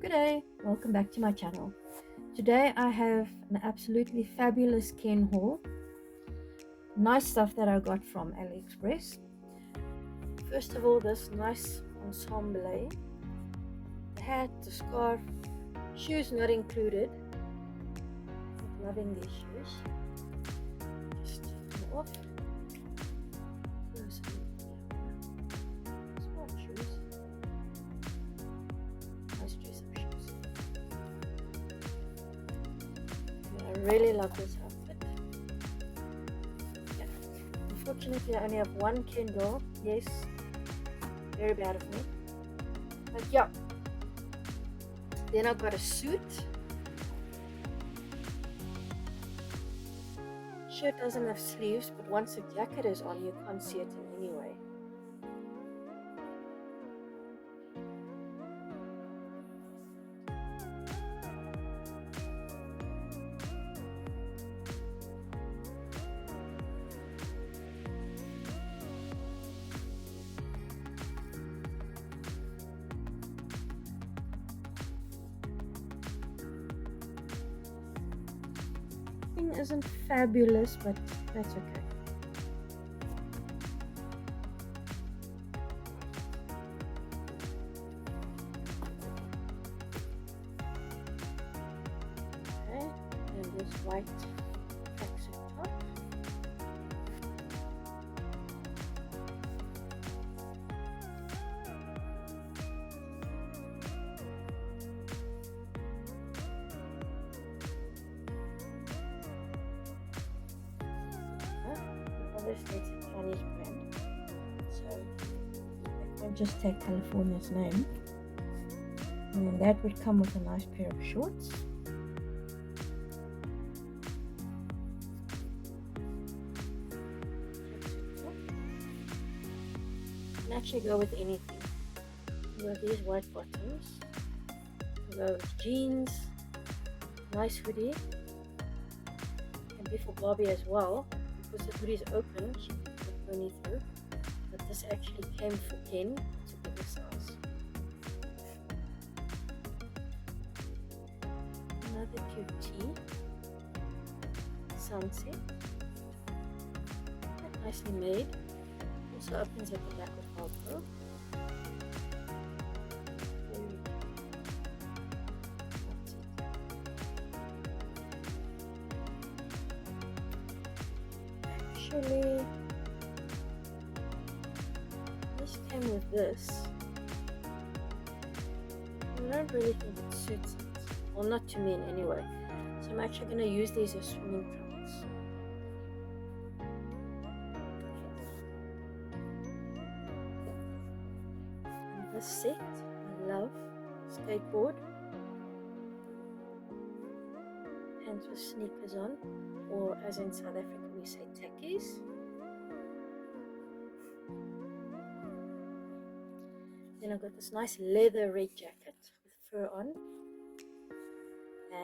Good day, welcome back to my channel. Today I have an absolutely fabulous Ken haul. Nice stuff that I got from AliExpress. First of all, this nice ensemble. The hat, the scarf, shoes not included. I'm loving these shoes. Just take them off. Smart shoes. Nice dress-up shoes. I really love this outfit. Yeah. Unfortunately, I only have one Ken doll. Yes, very bad of me. But yeah. Then I've got a suit. Shirt doesn't have sleeves, but once the jacket is on, you can't see it in any way. Thing isn't fabulous, but that's okay. Okay, and this white tracksuit top. Obviously it's a Chinese brand, so I can't just take California's name. And then that would come with a nice pair of shorts. You can actually go with anything. You have these white bottoms. You go with jeans, nice hoodie. Can be for Barbie as well. Because the hoodie is open, she can put the pony through. But this actually came for Ken. It's a bigger size. Another cute tee. Sunset. Quite nicely made. Also opens at the back with Velcro. Actually, this came with this. I don't really think it suits it. Well, not to me in any way. So I'm actually going to use these as swimming trunks. And this set, I love. Skateboard. Pants with sneakers on. Or as in South Africa we say takkies. Then I've got this nice leather red jacket with fur on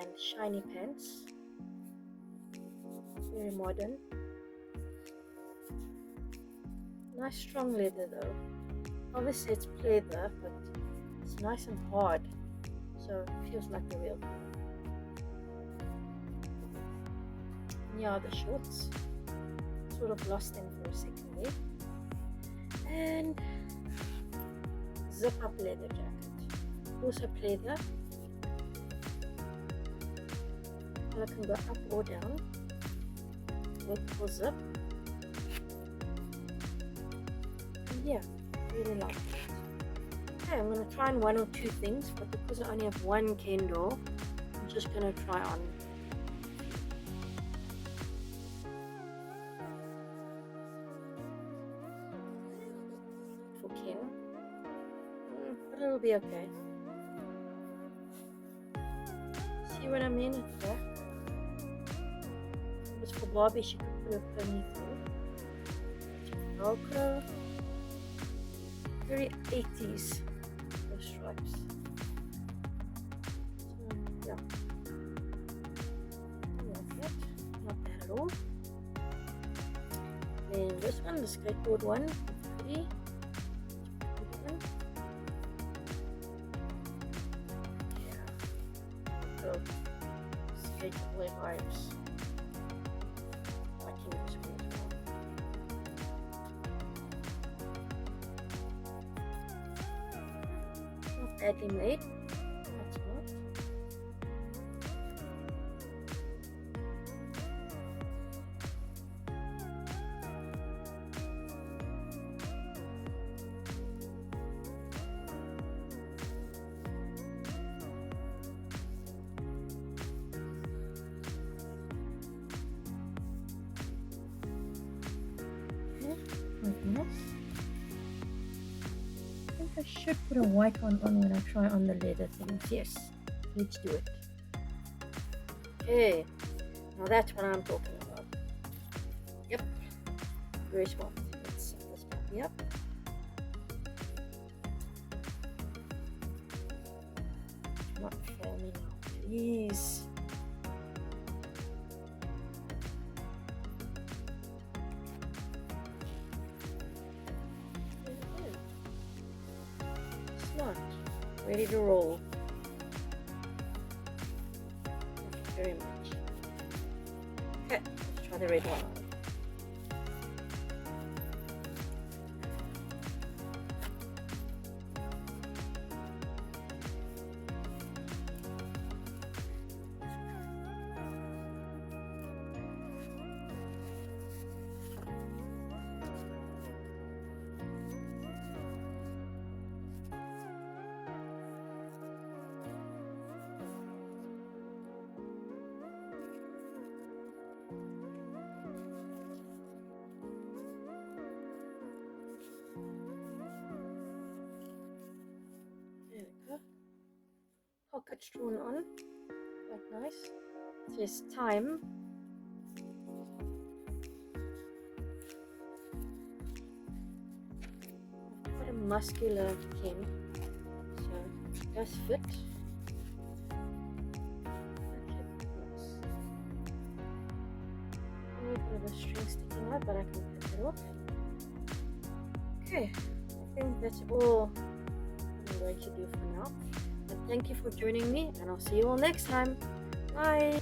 and shiny pants, very modern. Nice strong leather though. Obviously it's pleather, but it's nice and hard, so it feels like the real thing. Yeah, the shorts, sort of lost them for a second there. And zip up leather jacket, also pleather. Collar can go up or down, vertical zip. And yeah, really like it. Okay, I'm going to try on one or two things, but because I only have one Ken doll, I'm just going to try on. Ken, but it'll be okay. See what I mean at the back? It was for Barbie, she could put a pony through. Velcro, very 80s, those stripes. So yeah, I like that, not bad at all. Then this one, the skateboard one, pretty. Yeah. vegetable vibes. Liking this one as well. Not badly made. That's not. This. I think I should put a white one on when I try on the leather things. Yes, let's do it. Okay, now that's what I'm talking about. Yep, very small. Let's set this puppy up. Do not fail me now, please. Smart. Ready to roll. Thank you very much. Okay, let's try the red one on. There we go. Pockets drawn on. Quite nice. It says time. Quite a muscular king, so it does fit. Okay, nice. A little bit of a string sticking out, but I can cut it off. Okay, I think that's all I'm going to do for now. And thank you for joining me, and I'll see you all next time. Bye.